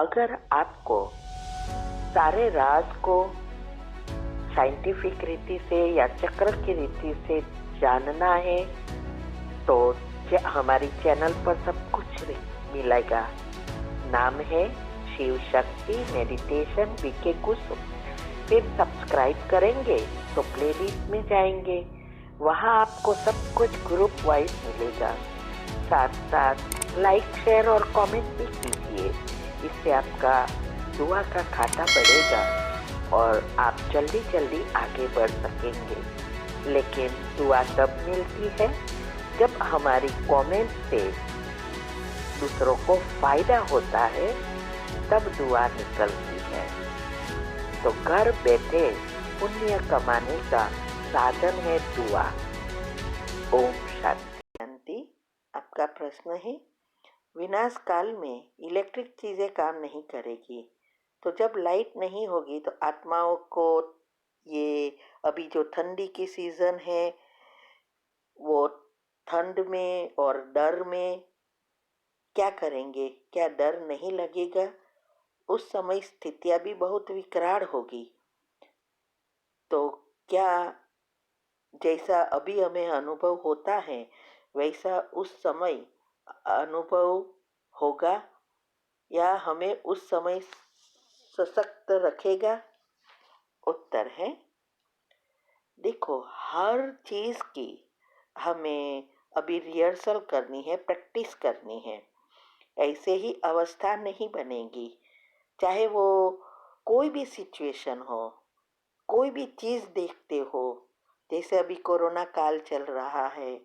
अगर आपको सारे राज को साइंटिफिक रीति से या चक्र की रीति से जानना है तो हमारी चैनल पर सब कुछ मिलेगा। नाम है शिव शक्ति मेडिटेशन बीके कुसुम। फिर सब्सक्राइब करेंगे तो प्लेलिस्ट में जाएंगे, वहाँ आपको सब कुछ ग्रुप वाइज मिलेगा। साथ साथ लाइक शेयर और कमेंट भी कीजिए, इससे आपका दुआ का खाता बढ़ेगा और आप जल्दी जल्दी आगे बढ़ सकेंगे। लेकिन दुआ तब मिलती है जब हमारी कमेंट से दूसरों को फायदा होता है, तब दुआ निकलती है। तो घर बैठे पुण्य कमाने का साधन है दुआ। ओम शांति। आपका प्रश्न है, विनाश काल में इलेक्ट्रिक चीजें काम नहीं करेगी, तो जब लाइट नहीं होगी तो आत्माओं को ये अभी जो ठंडी की सीजन है वो ठंड में और डर में क्या करेंगे? क्या डर नहीं लगेगा? उस समय स्थितियां भी बहुत विकराल होगी। तो क्या जैसा अभी हमें अनुभव होता है वैसा उस समय अनुभव होगा या हमें उस समय सशक्त रखेगा? उत्तर है, देखो, हर चीज की हमें अभी रिहर्सल करनी है, प्रैक्टिस करनी है। ऐसे ही अवस्था नहीं बनेगी। चाहे वो कोई भी सिचुएशन हो, कोई भी चीज देखते हो, जैसे अभी कोरोना काल चल रहा है,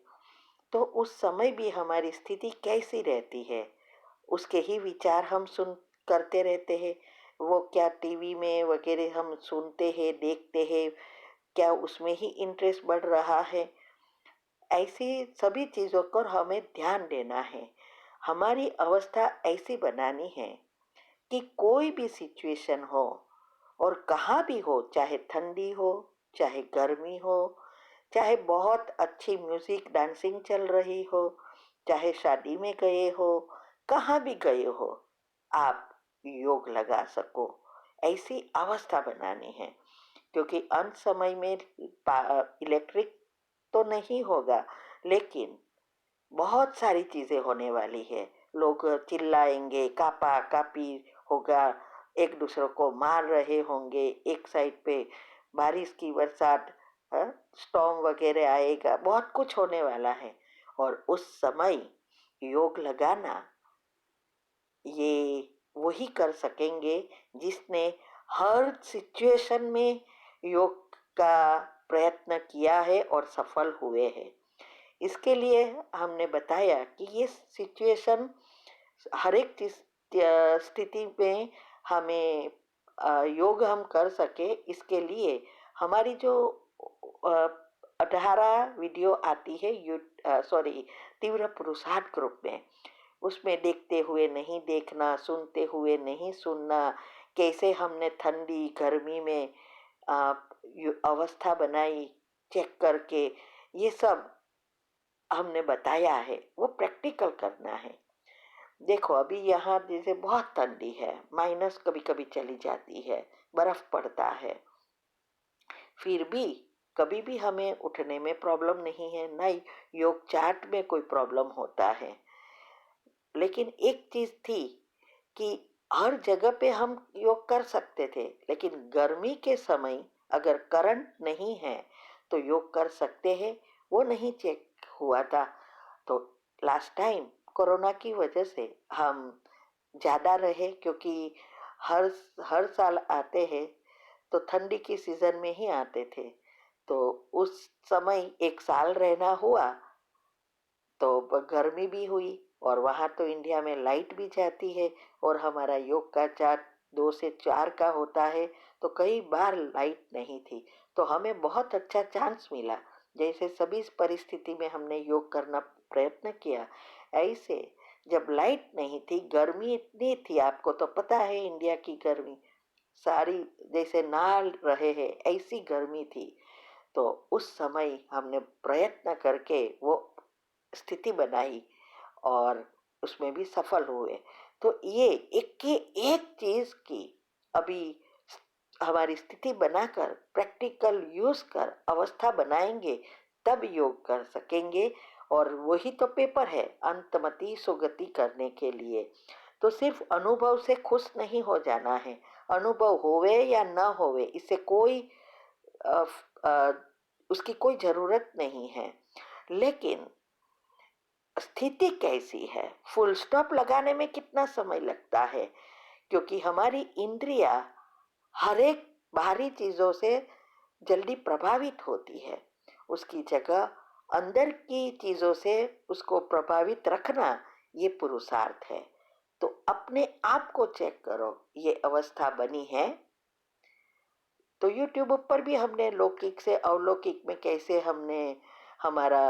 तो उस समय भी हमारी स्थिति कैसी रहती है उसके ही विचार हम सुन करते रहते हैं। वो क्या टीवी में वगैरह हम सुनते हैं, देखते हैं, क्या उसमें ही इंटरेस्ट बढ़ रहा है? ऐसी सभी चीज़ों पर हमें ध्यान देना है। हमारी अवस्था ऐसी बनानी है कि कोई भी सिचुएशन हो और कहाँ भी हो, चाहे ठंडी हो, चाहे गर्मी हो, चाहे बहुत अच्छी म्यूजिक डांसिंग चल रही हो, चाहे शादी में गए हो, कहाँ भी गए हो, आप योग लगा सको, ऐसी अवस्था बनानी है। क्योंकि अंत समय में इलेक्ट्रिक तो नहीं होगा, लेकिन बहुत सारी चीजें होने वाली है। लोग चिल्लाएंगे, कापा कापी होगा, एक दूसरे को मार रहे होंगे, एक साइड पे बारिश की बरसात, स्टॉर्म वगैरह आएगा, बहुत कुछ होने वाला है। और उस समय योग लगाना ये वही कर सकेंगे जिसने हर सिचुएशन में योग का प्रयत्न किया है और सफल हुए हैं। इसके लिए हमने बताया कि ये सिचुएशन हर एक स्थिति में हमें योग हम कर सके, इसके लिए हमारी जो 18 वीडियो आती है तीव्र पुरुषार्थ ग्रुप में, उसमें देखते हुए नहीं देखना, सुनते हुए नहीं सुनना, कैसे हमने ठंडी गर्मी में अवस्था बनाई चेक करके, ये सब हमने बताया है। वो प्रैक्टिकल करना है। देखो, अभी यहाँ जैसे बहुत ठंडी है, माइनस कभी कभी चली जाती है, बर्फ पड़ता है, फिर भी कभी भी हमें उठने में प्रॉब्लम नहीं है, नहीं योग चार्ट में कोई प्रॉब्लम होता है। लेकिन एक चीज थी कि हर जगह पे हम योग कर सकते थे, लेकिन गर्मी के समय अगर करंट नहीं है तो योग कर सकते हैं, वो नहीं चेक हुआ था। तो लास्ट टाइम कोरोना की वजह से हम ज़्यादा रहे, क्योंकि हर हर साल आते हैं तो ठंडी की सीजन में ही आते थे, तो उस समय एक साल रहना हुआ तो गर्मी भी हुई, और वहाँ तो इंडिया में लाइट भी जाती है, और हमारा योग का चार्ट 2 से 4 का होता है, तो कई बार लाइट नहीं थी। तो हमें बहुत अच्छा चांस मिला। जैसे सभी परिस्थिति में हमने योग करना प्रयत्न किया, ऐसे जब लाइट नहीं थी, गर्मी इतनी थी, आपको तो पता है इंडिया की गर्मी, सारी जैसे नाल रहे हैं ऐसी गर्मी थी। तो उस समय हमने प्रयत्न करके वो स्थिति बनाई और उसमें भी सफल हुए। तो ये एक के एक चीज की अभी हमारी स्थिति बनाकर प्रैक्टिकल यूज कर अवस्था बनाएंगे, तब योग कर सकेंगे। और वही तो पेपर है अंतमति सुगति करने के लिए। तो सिर्फ अनुभव से खुश नहीं हो जाना है, अनुभव होवे या न होवे इससे कोई अ, अ, उसकी कोई जरूरत नहीं है। लेकिन स्थिति कैसी है, फुल स्टॉप लगाने में कितना समय लगता है, क्योंकि हमारी इंद्रिया हर एक बाहरी चीजों से जल्दी प्रभावित होती है। उसकी जगह अंदर की चीजों से उसको प्रभावित रखना ये पुरुषार्थ है। तो अपने आप को चेक करो, ये अवस्था बनी है। तो यूट्यूब पर भी हमने लौकिक से अलौकिक में कैसे हमने हमारा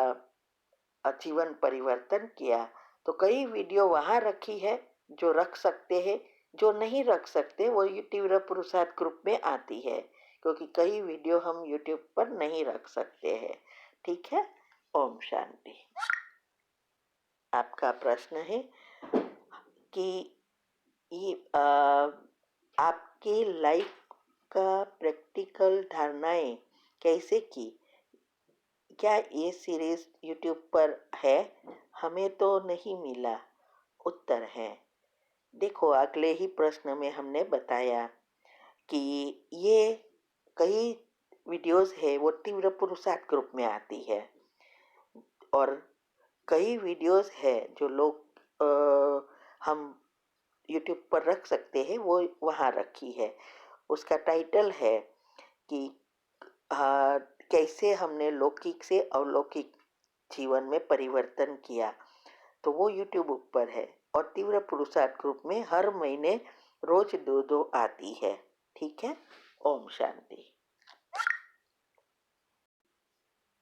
जीवन परिवर्तन किया, तो कई वीडियो वहां रखी है जो रख सकते हैं। जो नहीं रख सकते वो तीव्र पुरुषार्थ ग्रुप में आती है, क्योंकि कई वीडियो हम यूट्यूब पर नहीं रख सकते हैं। ठीक है, ओम शांति। आपका प्रश्न है कि ये आपके लाइफ का प्रैक्टिकल धारणाएं कैसे की, क्या ये सीरीज यूट्यूब पर है? हमें तो नहीं मिला। उत्तर है, देखो अगले ही प्रश्न में हमने बताया कि ये कई वीडियोस है वो तीव्र पुरुषार्थ ग्रुप में आती है, और कई वीडियोस है जो लोग हम यूट्यूब पर रख सकते हैं, वो वहाँ रखी है। उसका टाइटल है कि कैसे हमने लौकिक से अलौकिक जीवन में परिवर्तन किया। तो वो यूट्यूब ऊपर है, और तीव्र पुरुषार्थ ग्रुप में हर महीने रोज 2 आती है। ठीक है, ओम शांति।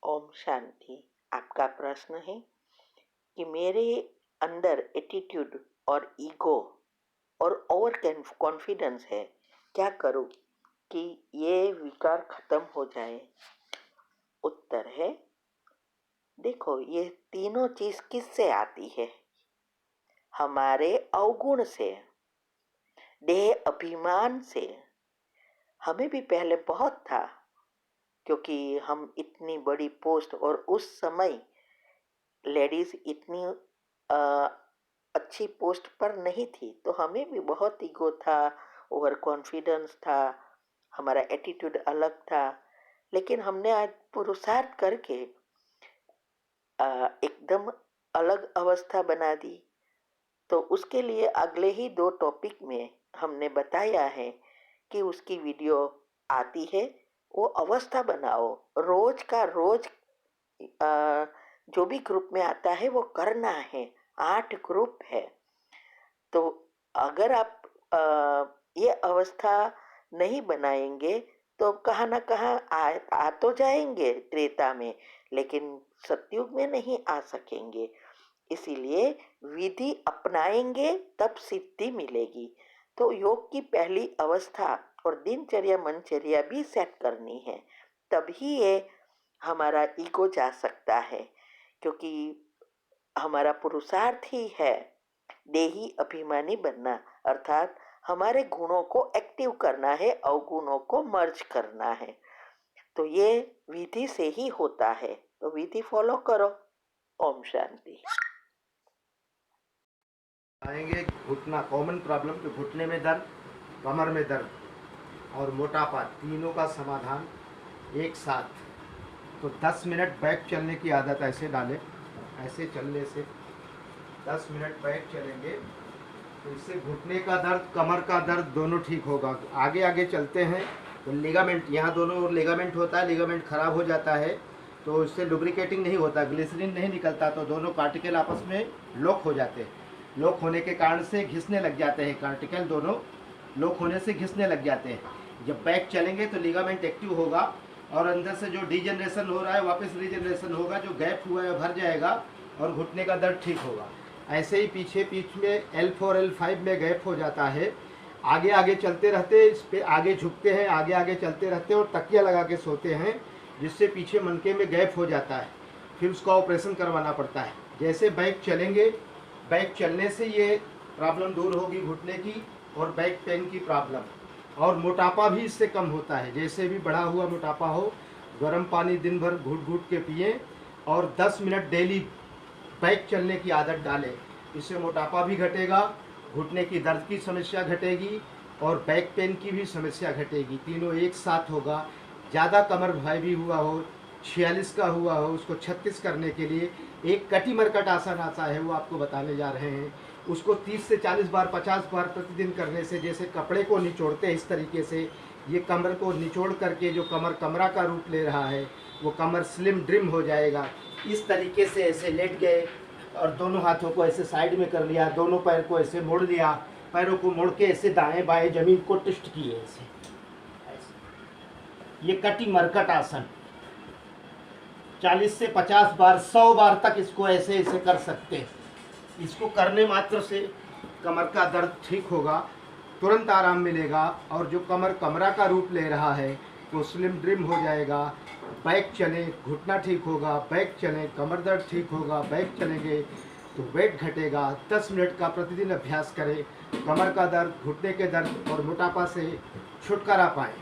ओम शांति। आपका प्रश्न है कि मेरे अंदर एटीट्यूड और ईगो और ओवर कॉन्फिडेंस है, क्या करूं कि ये विकार खत्म हो जाए? उत्तर है, देखो ये तीनों चीज किससे आती है? हमारे अवगुण से, देह अभिमान से। हमें भी पहले बहुत था, क्योंकि हम इतनी बड़ी पोस्ट, और उस समय लेडीज इतनी अच्छी पोस्ट पर नहीं थी, तो हमें भी बहुत ईगो था, ओवर कॉन्फिडेंस था, हमारा एटीट्यूड अलग था। लेकिन हमने आज पुरुषार्थ करके एकदम अलग अवस्था बना दी। तो उसके लिए अगले ही 2 टॉपिक में हमने बताया है कि उसकी वीडियो आती है, वो अवस्था बनाओ, रोज का रोज जो भी ग्रुप में आता है वो करना है। 8 ग्रुप है, तो अगर आप ये अवस्था नहीं बनाएंगे तो कहाँ ना कहाँ आ तो जाएंगे त्रेता में, लेकिन सतयुग में नहीं आ सकेंगे। इसीलिए विधि अपनाएंगे तब सिद्धि मिलेगी। तो योग की पहली अवस्था और दिनचर्या मनचर्या भी सेट करनी है, तभी ये हमारा ईगो जा सकता है। क्योंकि हमारा पुरुषार्थ ही है देही अभिमानी बनना, अर्थात हमारे गुणों को एक्टिव करना है, अवगुणों को मर्ज करना है। तो ये विधि से ही होता है, तो विधि फॉलो करो। ओम शांति। आएंगे घुटना, कॉमन प्रॉब्लम कि घुटने में दर्द, कमर में दर्द और मोटापा, तीनों का समाधान एक साथ। तो 10 मिनट बैक चलने की आदत ऐसे डालें, ऐसे चलने से 10 मिनट बैक चलेंगे तो इससे घुटने का दर्द, कमर का दर्द दोनों ठीक होगा। आगे आगे चलते हैं तो लिगामेंट, यहाँ दोनों ओर लिगामेंट होता है, लिगामेंट ख़राब हो जाता है तो इससे लुब्रिकेटिंग नहीं होता, ग्लिसरीन नहीं निकलता, तो दोनों कार्टिकल आपस में लॉक हो जाते हैं। लॉक होने के कारण से घिसने लग जाते हैं, कार्टिकल दोनों लॉक होने से घिसने लग जाते हैं। जब बैक चलेंगे तो लिगामेंट एक्टिव होगा और अंदर से जो डिजनरेशन हो रहा है वापस रीजनरेशन होगा, जो गैप हुआ है भर जाएगा और घुटने का दर्द ठीक होगा। ऐसे ही पीछे में L4 L5 में गैप हो जाता है, आगे आगे चलते रहते, इस पे आगे झुकते हैं, आगे आगे चलते रहते हैं और तकिया लगा के सोते हैं, जिससे पीछे मनके में गैप हो जाता है, फिर उसका ऑपरेशन करवाना पड़ता है। जैसे बैक चलेंगे, बैक चलने से ये प्रॉब्लम दूर होगी घुटने की और बैक पेन की प्रॉब्लम। और मोटापा भी इससे कम होता है। जैसे भी बढ़ा हुआ मोटापा हो, गर्म पानी दिन भर घूट घूट के पिए और 10 मिनट डेली बैक चलने की आदत डालें। इससे मोटापा भी घटेगा, घुटने की दर्द की समस्या घटेगी और बैक पेन की भी समस्या घटेगी। तीनों एक साथ होगा। ज़्यादा कमर भाई भी हुआ हो, 46 का हुआ हो, उसको 36 करने के लिए एक कटी मरकट आसन आता है, वो आपको बताने जा रहे हैं। उसको 30 से 40 बार 50 बार प्रतिदिन करने से, जैसे कपड़े को निचोड़ते हैं इस तरीके से, ये कमर को निचोड़ करके जो कमरा का रूप ले रहा है, वो कमर स्लिम ड्रिम हो जाएगा। इस तरीके से ऐसे लेट गए और दोनों हाथों को ऐसे साइड में कर लिया, दोनों पैर को ऐसे मोड़ लिया, पैरों को मोड़ के ऐसे दाएं बाएं जमीन को ट्विस्ट किए ऐसे। ये कटी मरकट आसन 40 से 50 बार 100 बार तक इसको ऐसे ऐसे कर सकते हैं। इसको करने मात्र से कमर का दर्द ठीक होगा, तुरंत आराम मिलेगा और जो कमरा का रूप ले रहा है वो स्लिम ड्रिम हो जाएगा। बैक चले, घुटना ठीक होगा, बैक चलें, कमर दर्द ठीक होगा, बैक चलेंगे तो वेट घटेगा। 10 मिनट का प्रतिदिन अभ्यास करें, कमर का दर्द, घुटने के दर्द और मोटापा से छुटकारा पाएं।